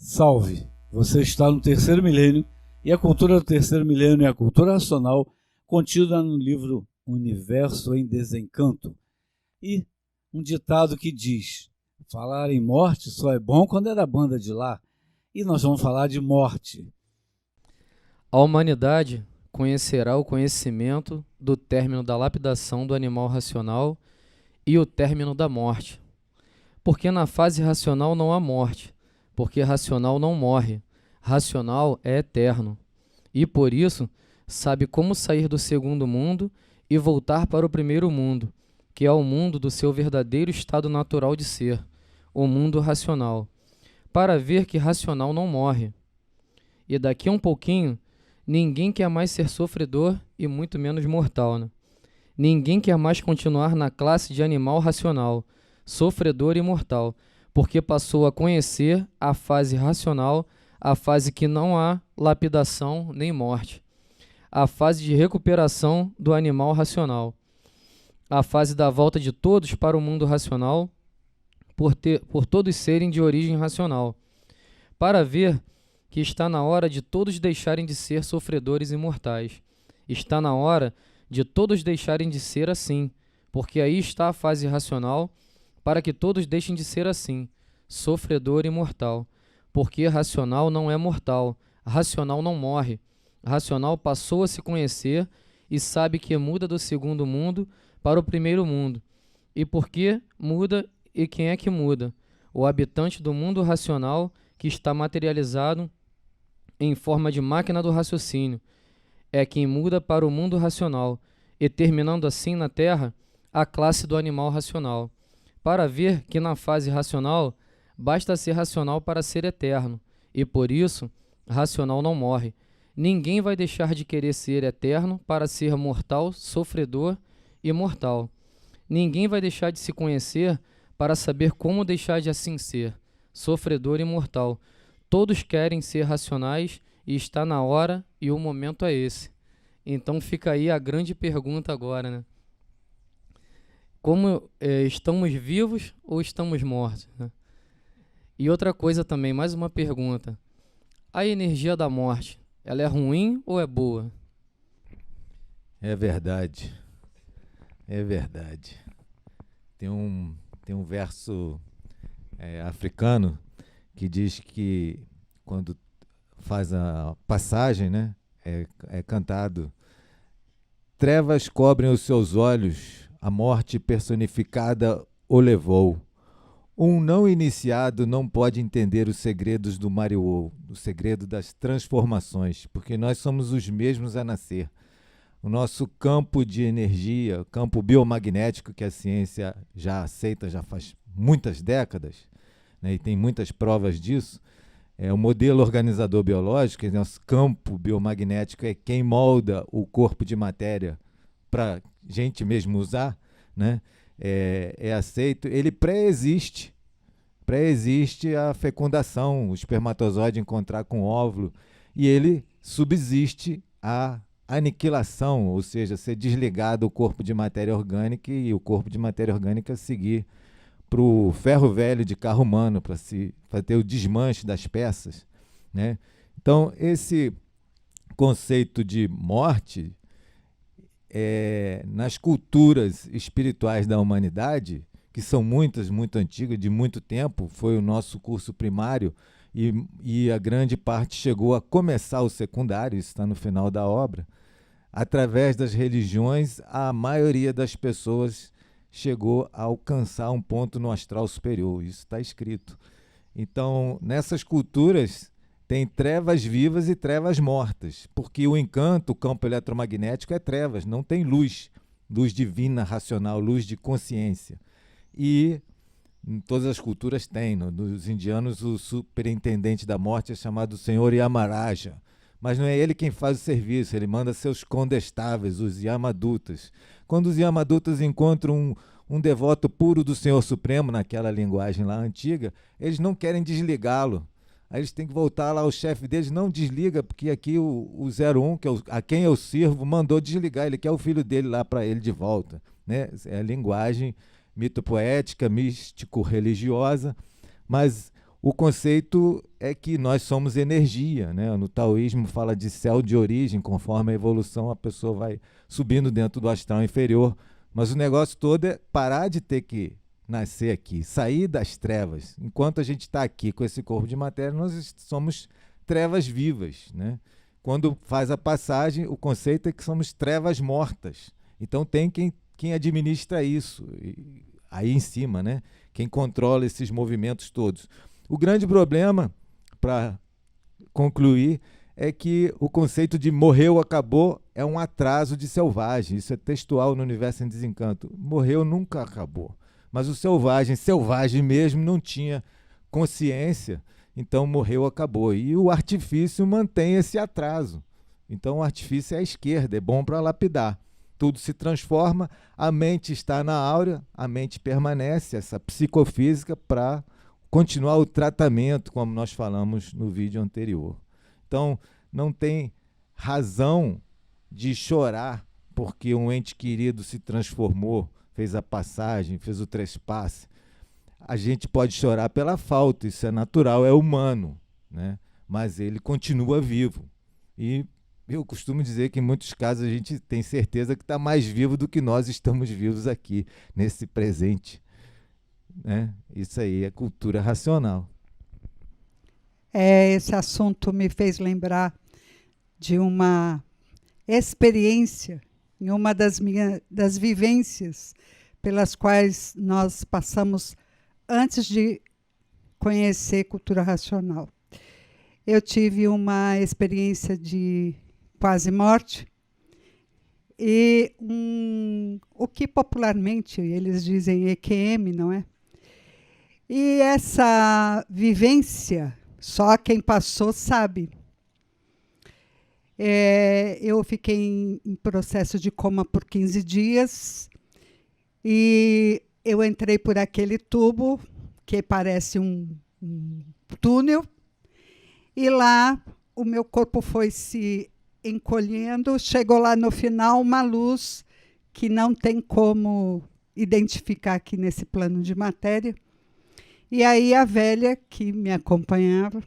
Salve! Você está no terceiro milênio e a cultura do terceiro milênio é a cultura racional contida no livro Universo em Desencanto. E um ditado que diz: falar em morte só é bom quando é da banda de lá. E nós vamos falar de morte. A humanidade conhecerá o conhecimento do término da lapidação do animal racional e o término da morte. Porque na fase racional não há morte, porque racional não morre, racional é eterno. E por isso sabe como sair do segundo mundo e voltar para o primeiro mundo, que é o mundo do seu verdadeiro estado natural de ser, o mundo racional, para ver que racional não morre. E daqui a um pouquinho, ninguém quer mais ser sofredor e muito menos mortal, né? Ninguém quer mais continuar na classe de animal racional, sofredor e mortal, porque passou a conhecer a fase racional, a fase que não há lapidação nem morte, a fase de recuperação do animal racional, a fase da volta de todos para o mundo racional, por todos serem de origem racional, para ver que está na hora de todos deixarem de ser sofredores e mortais. Está na hora de todos deixarem de ser assim, porque aí está a fase racional, para que todos deixem de ser assim, sofredor e mortal, porque racional não é mortal, racional não morre, racional passou a se conhecer e sabe que muda do segundo mundo para o primeiro mundo. E por que muda e quem é que muda? O habitante do mundo racional que está materializado em forma de máquina do raciocínio, é quem muda para o mundo racional, e terminando assim na Terra a classe do animal racional, para ver que na fase racional basta ser racional para ser eterno, e por isso racional não morre. Ninguém vai deixar de querer ser eterno para ser mortal, sofredor e mortal. Ninguém vai deixar de se conhecer para saber como deixar de assim ser, sofredor e mortal. Todos querem ser racionais e está na hora e o momento é esse. Então fica aí a grande pergunta agora, né? Como estamos vivos ou estamos mortos, né? E outra coisa também, mais uma pergunta. A energia da morte, ela é ruim ou é boa? É verdade. É verdade. Tem um verso africano que diz que quando faz a passagem, né, é cantado: trevas cobrem os seus olhos, a morte personificada o levou. Um não iniciado não pode entender os segredos do Mariô, o segredo das transformações, porque nós somos os mesmos a nascer. O nosso campo de energia, o campo biomagnético que a ciência já aceita já faz muitas décadas, né, e tem muitas provas disso, o modelo organizador biológico, nosso campo biomagnético é quem molda o corpo de matéria para a gente mesmo usar, né, é aceito, ele pré-existe a fecundação, o espermatozoide encontrar com o óvulo, e ele subsiste a aniquilação, ou seja, ser desligado o corpo de matéria orgânica e o corpo de matéria orgânica seguir para o ferro velho de carro humano, para ter o desmanche das peças, né? Então, esse conceito de morte, nas culturas espirituais da humanidade, que são muitas, muito antigas, de muito tempo, foi o nosso curso primário, e a grande parte chegou a começar o secundário, isso está no final da obra. Através das religiões, a maioria das pessoas chegou a alcançar um ponto no astral superior, isso está escrito. Então, nessas culturas, tem trevas vivas e trevas mortas, porque o encanto, o campo eletromagnético é trevas, não tem luz, luz divina, racional, luz de consciência. E em todas as culturas tem, nos indianos o superintendente da morte é chamado Senhor Yamaraja, mas não é ele quem faz o serviço, ele manda seus condestáveis, os Yamadutas. Quando os Yamadutas encontram um devoto puro do Senhor Supremo, naquela linguagem lá antiga, eles não querem desligá-lo. Aí eles têm que voltar lá, o chefe deles: não desliga, porque aqui o 01, que a quem eu sirvo, mandou desligar, ele quer o filho dele lá para ele de volta, né? É a linguagem mitopoética, místico-religiosa, mas o conceito é que nós somos energia, né? No taoísmo fala de céu de origem, conforme a evolução a pessoa vai subindo dentro do astral inferior. Mas o negócio todo é parar de ter que nascer aqui, sair das trevas. Enquanto a gente está aqui com esse corpo de matéria, nós somos trevas vivas, né? Quando faz a passagem, o conceito é que somos trevas mortas. Então tem quem administra isso, aí em cima, né? Quem controla esses movimentos todos. O grande problema, para concluir, é que o conceito de morreu, acabou, é um atraso de selvagem. Isso é textual no Universo em Desencanto. Morreu nunca acabou. Mas o selvagem mesmo, não tinha consciência, então morreu, acabou. E o artifício mantém esse atraso. Então o artifício é a esquerda, é bom para lapidar. Tudo se transforma, a mente está na áurea, a mente permanece, essa psicofísica, para continuar o tratamento, como nós falamos no vídeo anterior. Então, não tem razão de chorar porque um ente querido se transformou, fez a passagem, fez o trespasse. A gente pode chorar pela falta, isso é natural, é humano, né? Mas ele continua vivo. E eu costumo dizer que em muitos casos a gente tem certeza que está mais vivo do que nós estamos vivos aqui, nesse presente, né? Isso aí é cultura racional. Esse assunto me fez lembrar de uma experiência, em uma das vivências pelas quais nós passamos antes de conhecer cultura racional. Eu tive uma experiência de quase morte e o que popularmente eles dizem EQM, não é? E essa vivência, só quem passou sabe. Eu fiquei em processo de coma por 15 dias e eu entrei por aquele tubo que parece um túnel e lá o meu corpo foi se encolhendo, chegou lá no final uma luz que não tem como identificar aqui nesse plano de matéria. E aí a velha que me acompanhava,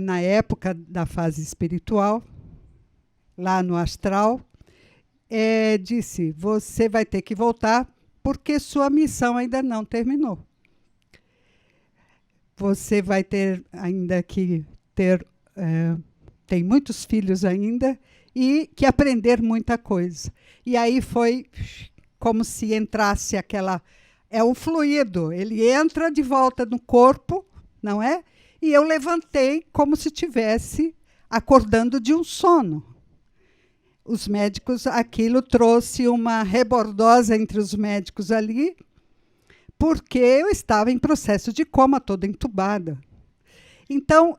na época da fase espiritual, lá no astral, disse, você vai ter que voltar porque sua missão ainda não terminou. Você vai ter ainda que tem muitos filhos ainda e que aprender muita coisa. E aí foi como se entrasse aquela... É um fluido, ele entra de volta no corpo, não é? E eu levantei como se estivesse acordando de um sono. Os médicos, aquilo trouxe uma rebordosa entre os médicos ali, porque eu estava em processo de coma, toda entubada. Então,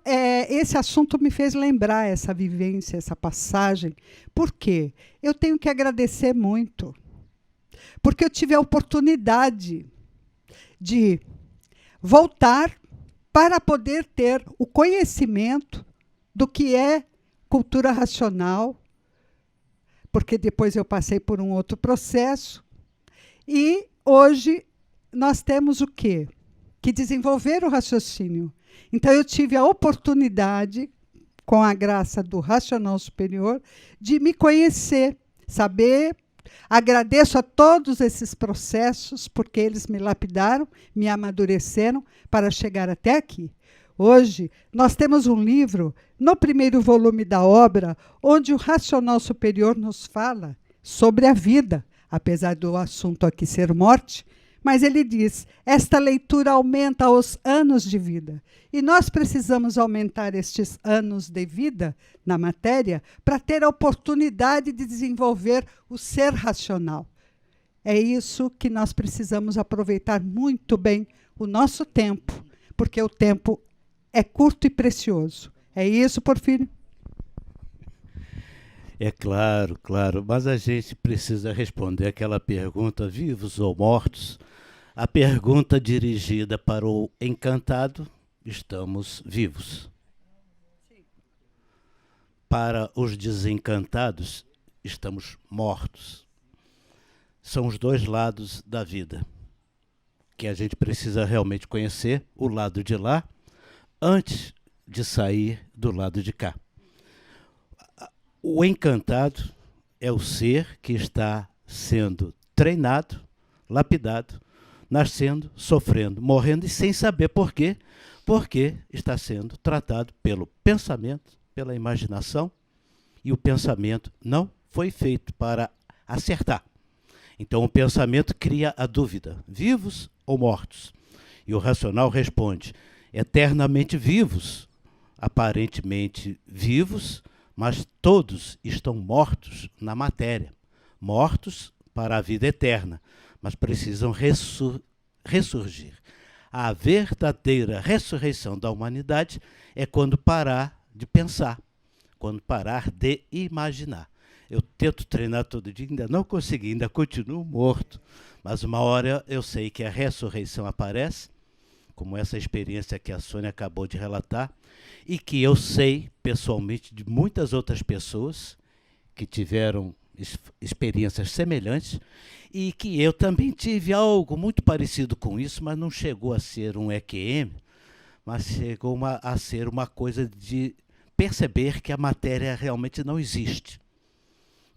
esse assunto me fez lembrar essa vivência, essa passagem. Por quê? Eu tenho que agradecer muito, porque eu tive a oportunidade de voltar para poder ter o conhecimento do que é cultura racional, porque depois eu passei por um outro processo, e hoje nós temos o quê? Que desenvolver o raciocínio. Então, eu tive a oportunidade, com a graça do racional superior, de me conhecer, saber. Agradeço a todos esses processos, porque eles me lapidaram, me amadureceram para chegar até aqui. Hoje, nós temos um livro, no primeiro volume da obra, onde o racional superior nos fala sobre a vida, apesar do assunto aqui ser morte, mas ele diz, esta leitura aumenta os anos de vida. E nós precisamos aumentar estes anos de vida na matéria para ter a oportunidade de desenvolver o ser racional. É isso que nós precisamos aproveitar muito bem o nosso tempo, porque o tempo é curto e precioso. É isso, Porfírio? É claro, claro, mas a gente precisa responder aquela pergunta, vivos ou mortos? A pergunta dirigida para o encantado, estamos vivos. Para os desencantados, estamos mortos. São os dois lados da vida. que a gente precisa realmente conhecer o lado de lá antes de sair do lado de cá. O encantado é o ser que está sendo treinado, lapidado, nascendo, sofrendo, morrendo e sem saber por quê, porque está sendo tratado pelo pensamento, pela imaginação, e o pensamento não foi feito para acertar. Então o pensamento cria a dúvida, vivos ou mortos? E o racional responde, eternamente vivos, aparentemente vivos, mas todos estão mortos na matéria, mortos para a vida eterna, mas precisam ressurgir. A verdadeira ressurreição da humanidade é quando parar de pensar, quando parar de imaginar. Eu tento treinar todo dia, ainda não consegui, ainda continuo morto, mas uma hora eu sei que a ressurreição aparece, como essa experiência que a Sônia acabou de relatar, e que eu sei pessoalmente de muitas outras pessoas que tiveram experiências semelhantes e que eu também tive algo muito parecido com isso, mas não chegou a ser um EQM, mas chegou a ser uma coisa de perceber que a matéria realmente não existe.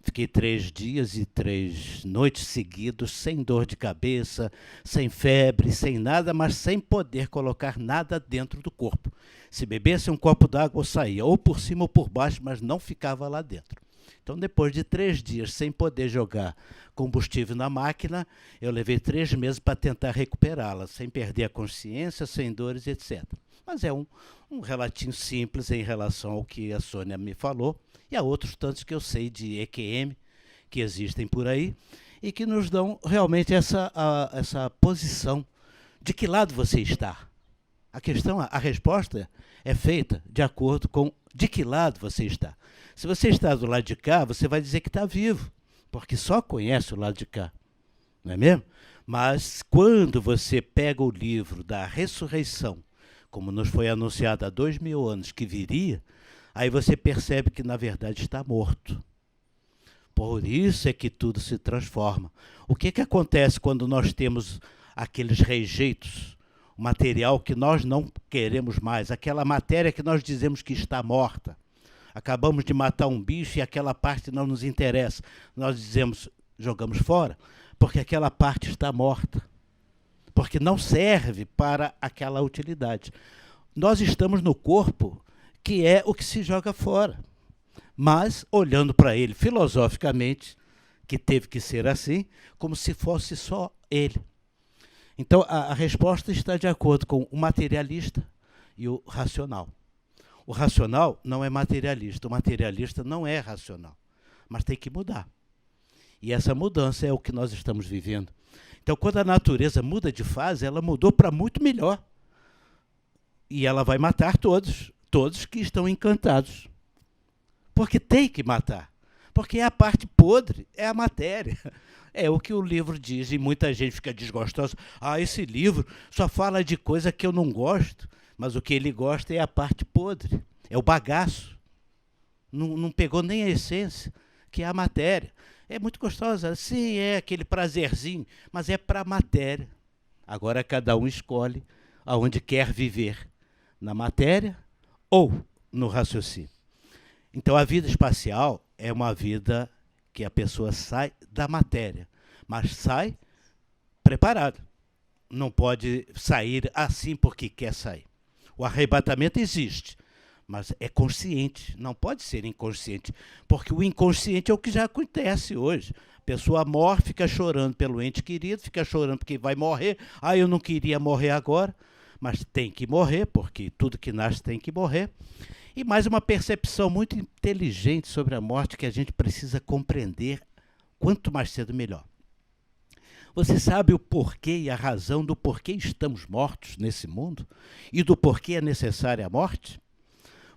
Fiquei 3 dias e 3 noites seguidos, sem dor de cabeça, sem febre, sem nada, mas sem poder colocar nada dentro do corpo. Se bebesse um copo d'água, eu saía, ou por cima ou por baixo, mas não ficava lá dentro. Então, depois de 3 dias sem poder jogar combustível na máquina, eu levei 3 meses para tentar recuperá-la, sem perder a consciência, sem dores, etc. Mas é um relatinho simples em relação ao que a Sônia me falou, e há outros tantos que eu sei de EQM que existem por aí e que nos dão realmente essa posição de que lado você está. A resposta é feita de acordo com de que lado você está. Se você está do lado de cá, você vai dizer que está vivo, porque só conhece o lado de cá, não é mesmo? Mas quando você pega o livro da ressurreição, como nos foi anunciado há 2000 anos que viria, aí você percebe que, na verdade, está morto. Por isso é que tudo se transforma. O que acontece quando nós temos aqueles rejeitos, o material que nós não queremos mais, aquela matéria que nós dizemos que está morta? Acabamos de matar um bicho e aquela parte não nos interessa. Nós dizemos, jogamos fora, porque aquela parte está morta. Porque não serve para aquela utilidade. Nós estamos no corpo que é o que se joga fora. Mas, olhando para ele filosoficamente, que teve que ser assim, como se fosse só ele. Então, a resposta está de acordo com o materialista e o racional. O racional não é materialista, o materialista não é racional, mas tem que mudar. E essa mudança é o que nós estamos vivendo. Então, quando a natureza muda de fase, ela mudou para muito melhor. E ela vai matar todos que estão encantados. Porque tem que matar. Porque é a parte podre, é a matéria. É o que o livro diz, e muita gente fica desgostosa. Esse livro só fala de coisa que eu não gosto, mas o que ele gosta é a parte podre, é o bagaço. Não pegou nem a essência, que é a matéria. É muito gostosa, sim, é aquele prazerzinho, mas é para a matéria. Agora cada um escolhe aonde quer viver, na matéria ou no raciocínio. Então a vida espacial é uma vida que a pessoa sai da matéria, mas sai preparado. Não pode sair assim porque quer sair. O arrebatamento existe, mas é consciente, não pode ser inconsciente, porque o inconsciente é o que já acontece hoje. A pessoa morre, fica chorando pelo ente querido, fica chorando porque vai morrer. Eu não queria morrer agora, mas tem que morrer, porque tudo que nasce tem que morrer. E mais uma percepção muito inteligente sobre a morte que a gente precisa compreender, quanto mais cedo melhor. Você sabe o porquê e a razão do porquê estamos mortos nesse mundo? E do porquê é necessária a morte?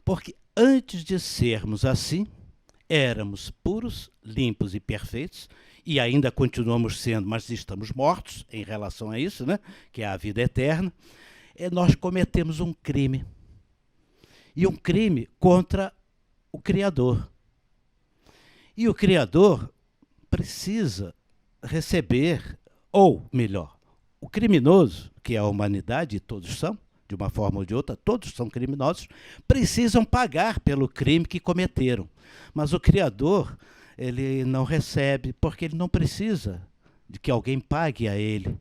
Porque antes de sermos assim, éramos puros, limpos e perfeitos, e ainda continuamos sendo, mas estamos mortos em relação a isso, né? Que é a vida eterna. Nós cometemos um crime. E um crime contra o Criador. E o Criador precisa receber, ou melhor, o criminoso, que é a humanidade, e todos são, de uma forma ou de outra, todos são criminosos, precisam pagar pelo crime que cometeram. Mas o Criador, ele não recebe, porque ele não precisa de que alguém pague a ele.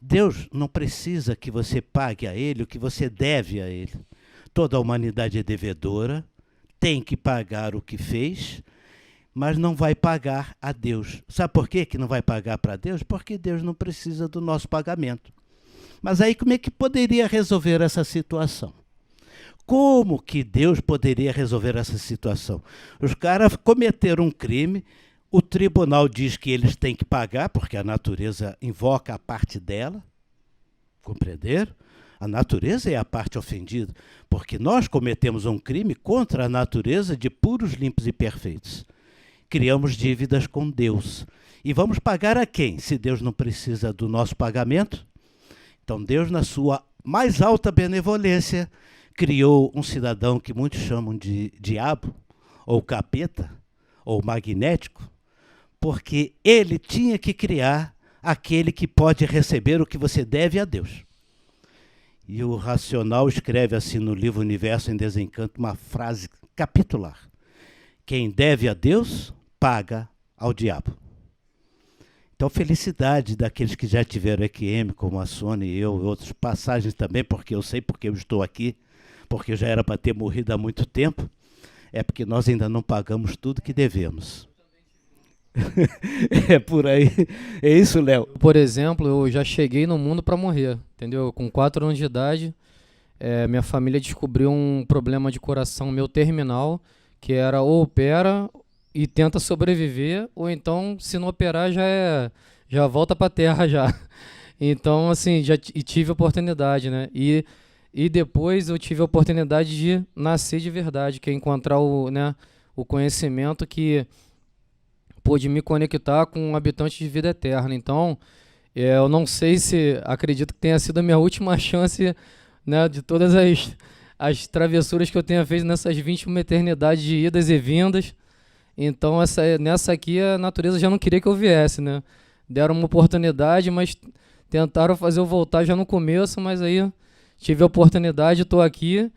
Deus não precisa que você pague a ele o que você deve a ele. Toda a humanidade é devedora, tem que pagar o que fez, mas não vai pagar a Deus. Sabe por quê que não vai pagar para Deus? Porque Deus não precisa do nosso pagamento. Mas aí como é que poderia resolver essa situação? Como que Deus poderia resolver essa situação? Os caras cometeram um crime, o tribunal diz que eles têm que pagar, porque a natureza invoca a parte dela, compreenderam? A natureza é a parte ofendida, porque nós cometemos um crime contra a natureza de puros, limpos e perfeitos. Criamos dívidas com Deus. E vamos pagar a quem, se Deus não precisa do nosso pagamento? Então Deus, na sua mais alta benevolência, criou um cidadão que muitos chamam de diabo, ou capeta, ou magnético, porque ele tinha que criar aquele que pode receber o que você deve a Deus. E o Racional escreve assim no livro Universo em Desencanto uma frase capitular. Quem deve a Deus, paga ao diabo. Então, felicidade daqueles que já tiveram EQM, como a Sônia e eu, outras passagens também, porque eu sei porque eu estou aqui, porque eu já era para ter morrido há muito tempo, é porque nós ainda não pagamos tudo que devemos. É por aí. É isso, Léo? Por exemplo, eu já cheguei no mundo para morrer, entendeu? Com 4 anos de idade, minha família descobriu um problema de coração meu terminal, que era ou opera e tenta sobreviver, ou então, se não operar, já volta para a terra já. Então, assim, tive a oportunidade, né? E depois eu tive a oportunidade de nascer de verdade, que é encontrar o conhecimento que pôde me conectar com um habitante de vida eterna. Então, eu não sei se, acredito que tenha sido a minha última chance, né, de todas as travessuras que eu tenha feito nessas 21 eternidades de idas e vindas. Então, nessa aqui, a natureza já não queria que eu viesse, né? Deram uma oportunidade, mas tentaram fazer eu voltar já no começo, mas aí tive a oportunidade, estou aqui.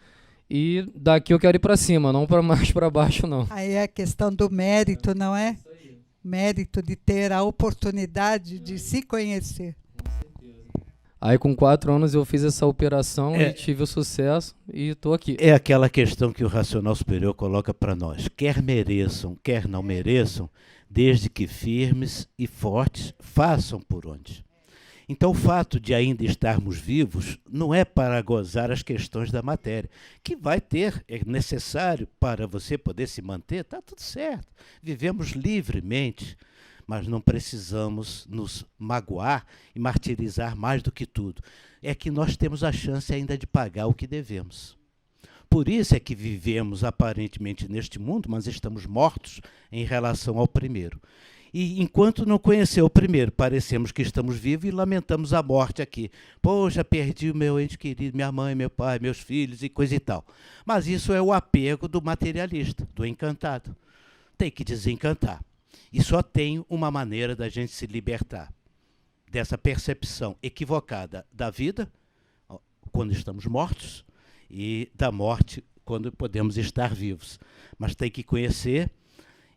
E daqui eu quero ir para cima, não para mais para baixo, não. Aí é a questão do mérito, não é? Mérito de ter a oportunidade de se conhecer. Aí com 4 anos eu fiz essa operação e tive o sucesso e estou aqui. É aquela questão que o Racional Superior coloca para nós. Quer mereçam, quer não mereçam, desde que firmes e fortes façam por onde. Então o fato de ainda estarmos vivos não é para gozar as questões da matéria, que vai ter, é necessário para você poder se manter, está tudo certo. Vivemos livremente, mas não precisamos nos magoar e martirizar mais do que tudo. É que nós temos a chance ainda de pagar o que devemos. Por isso é que vivemos aparentemente neste mundo, mas estamos mortos em relação ao primeiro. E enquanto não conhecer o primeiro, parecemos que estamos vivos e lamentamos a morte aqui. Poxa, perdi o meu ente querido, minha mãe, meu pai, meus filhos e coisa e tal. Mas isso é o apego do materialista, do encantado. Tem que desencantar. E só tem uma maneira da gente se libertar dessa percepção equivocada da vida, quando estamos mortos, e da morte, quando podemos estar vivos. Mas tem que conhecer.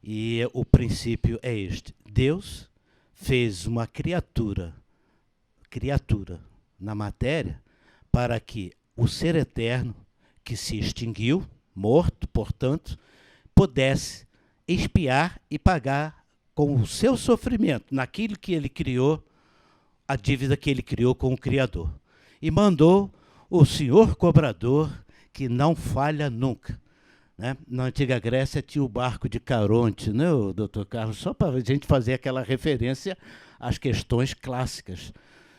E o princípio é este. Deus fez uma criatura na matéria para que o ser eterno, que se extinguiu, morto, portanto, pudesse expiar e pagar com o seu sofrimento, naquilo que ele criou, a dívida que ele criou com o Criador. E mandou o Senhor cobrador, que não falha nunca. Né? Na antiga Grécia tinha o barco de Caronte, né, doutor Carlos? Só para a gente fazer aquela referência às questões clássicas.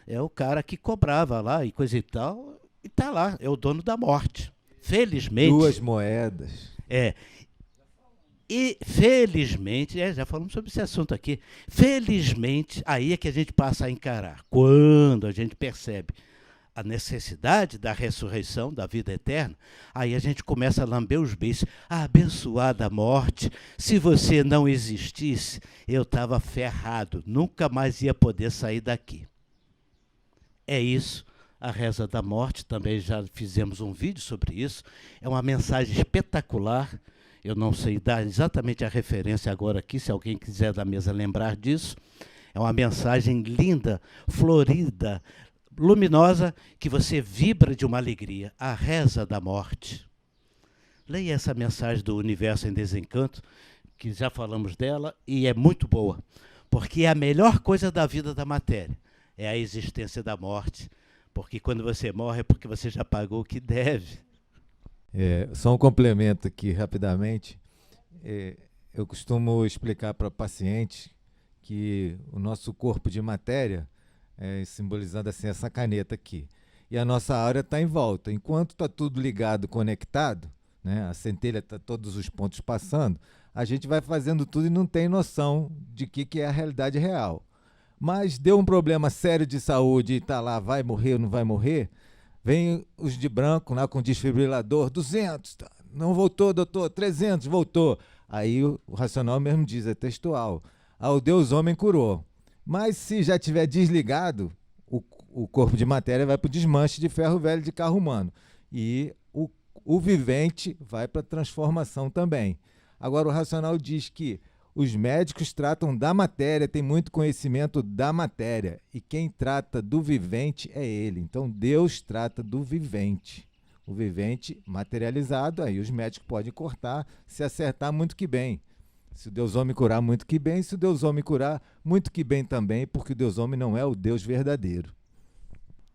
É o cara que cobrava lá e coisa e tal, e está lá, é o dono da morte. Felizmente... 2 moedas. E felizmente, já falamos sobre esse assunto aqui, felizmente, aí é que a gente passa a encarar. Quando a gente percebe a necessidade da ressurreição, da vida eterna, aí a gente começa a lamber os beiços. A abençoada morte, se você não existisse, eu estava ferrado, nunca mais ia poder sair daqui. é isso. A Reza da Morte, também já fizemos um vídeo sobre isso. É uma mensagem espetacular. Eu não sei dar exatamente a referência agora aqui, se alguém quiser da mesa lembrar disso. É uma mensagem linda, florida, luminosa, que você vibra de uma alegria. A Reza da Morte. Leia essa mensagem do Universo em Desencanto, que já falamos dela, e é muito boa, porque é a melhor coisa da vida da matéria, é a existência da morte, porque quando você morre é porque você já pagou o que deve. Só um complemento aqui, rapidamente. Eu costumo explicar para pacientes que o nosso corpo de matéria, simbolizando assim essa caneta aqui, e a nossa aura está em volta. Enquanto está tudo ligado, conectado, né, a centelha está todos os pontos passando, a gente vai fazendo tudo e não tem noção de que é a realidade real. Mas deu um problema sério de saúde e está lá, vai morrer ou não vai morrer, vem os de branco lá com desfibrilador, 200, tá, não voltou, doutor, 300, voltou. Aí o racional mesmo diz, é textual, o Deus homem curou. Mas se já tiver desligado, o corpo de matéria vai para o desmanche de ferro velho de carro humano. E o vivente vai para a transformação também. Agora, o racional diz que os médicos tratam da matéria, tem muito conhecimento da matéria, e quem trata do vivente é ele. Então, Deus trata do vivente. O vivente materializado, aí os médicos podem cortar, se acertar muito que bem. Se o Deus homem curar, muito que bem. Se o Deus homem curar, muito que bem também, porque o Deus homem não é o Deus verdadeiro.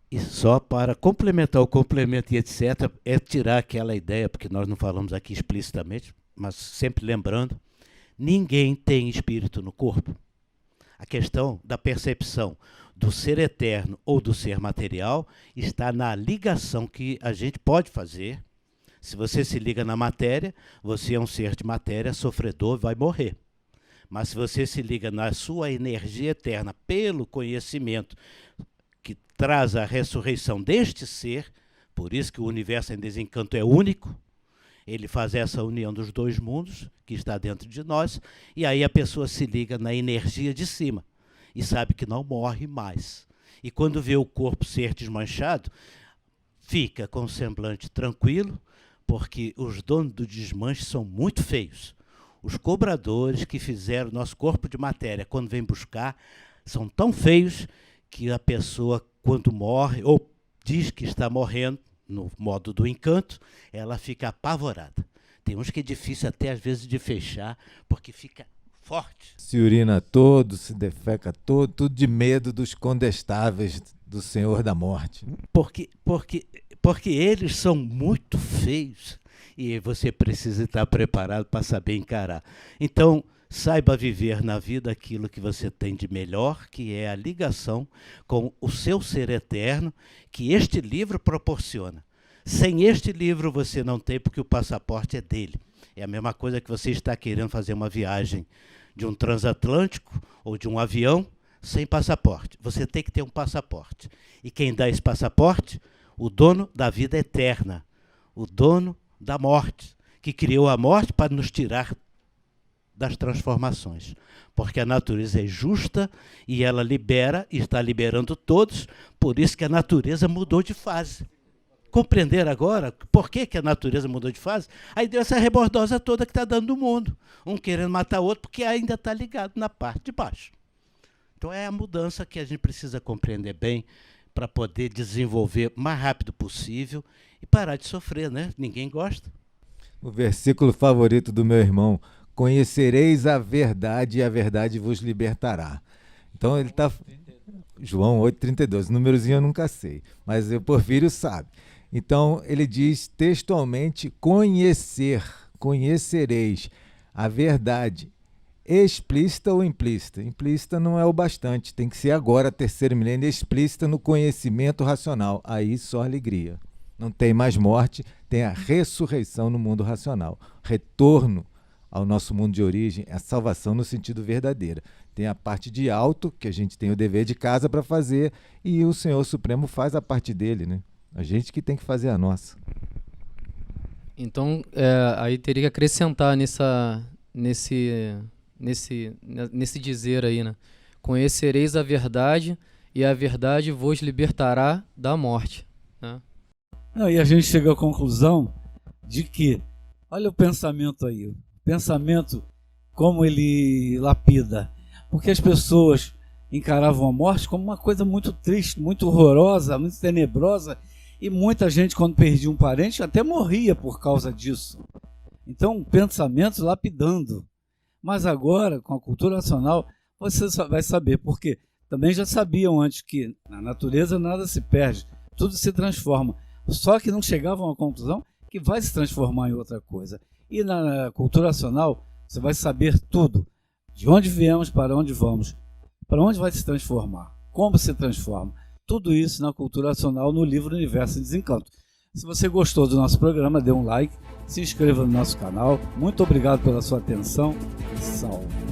E só para complementar o complemento e etc., é tirar aquela ideia, porque nós não falamos aqui explicitamente, mas sempre lembrando, ninguém tem espírito no corpo. A questão da percepção do ser eterno ou do ser material está na ligação que a gente pode fazer. Se você se liga na matéria, você é um ser de matéria, sofredor, vai morrer. Mas se você se liga na sua energia eterna pelo conhecimento que traz a ressurreição deste ser, por isso que o Universo em Desencanto é único, ele faz essa união dos dois mundos, que está dentro de nós, e aí a pessoa se liga na energia de cima, e sabe que não morre mais. E quando vê o corpo ser desmanchado, fica com o semblante tranquilo, porque os donos do desmanche são muito feios. Os cobradores que fizeram nosso corpo de matéria, quando vem buscar, são tão feios que a pessoa, quando morre, ou diz que está morrendo, no modo do encanto, ela fica apavorada. Tem uns que é difícil até às vezes de fechar, porque fica forte. Se urina todo, se defeca todo, tudo de medo dos condestáveis do Senhor da Morte. Porque eles são muito feios e você precisa estar preparado para saber encarar. Então, saiba viver na vida aquilo que você tem de melhor, que é a ligação com o seu ser eterno, que este livro proporciona. Sem este livro você não tem, porque o passaporte é dele. É a mesma coisa que você está querendo fazer uma viagem de um transatlântico ou de um avião sem passaporte. Você tem que ter um passaporte. E quem dá esse passaporte? O dono da vida eterna, o dono da morte, que criou a morte para nos tirar das transformações, porque a natureza é justa e ela libera, e está liberando todos, por isso que a natureza mudou de fase. Compreender agora por que a natureza mudou de fase? Aí deu essa rebordosa toda que está dando no mundo, um querendo matar o outro, porque ainda está ligado na parte de baixo. Então é a mudança que a gente precisa compreender bem para poder desenvolver o mais rápido possível e parar de sofrer, né? Ninguém gosta. O versículo favorito do meu irmão: conhecereis a verdade e a verdade vos libertará. Então ele está... João 8,32, númerozinho eu nunca sei, mas o Porfírio sabe. Então ele diz textualmente: conhecereis a verdade, explícita ou implícita. Implícita não é o bastante, tem que ser agora, terceiro milênio, explícita no conhecimento racional. Aí só alegria. Não tem mais morte, tem a ressurreição no mundo racional. Retorno ao nosso mundo de origem, a salvação no sentido verdadeiro. Tem a parte de alto, que a gente tem o dever de casa para fazer, e o Senhor Supremo faz a parte dele, né? A gente que tem que fazer a nossa. Então, aí teria que acrescentar nesse dizer aí, né? Conhecereis a verdade e a verdade vos libertará da morte. Né? Não, e a gente chega à conclusão de que, olha o pensamento aí, o pensamento como ele lapida, porque as pessoas encaravam a morte como uma coisa muito triste, muito horrorosa, muito tenebrosa, e muita gente, quando perdia um parente, até morria por causa disso. Então, pensamentos lapidando. Mas agora, com a cultura racional, você vai saber, porque também já sabiam antes que na natureza nada se perde, tudo se transforma. Só que não chegavam à conclusão que vai se transformar em outra coisa. E na cultura racional, você vai saber tudo. De onde viemos, para onde vamos, para onde vai se transformar, como se transforma. Tudo isso na cultura racional no livro Universo em Desencanto. Se você gostou do nosso programa, dê um like, se inscreva no nosso canal. Muito obrigado pela sua atenção. Salve!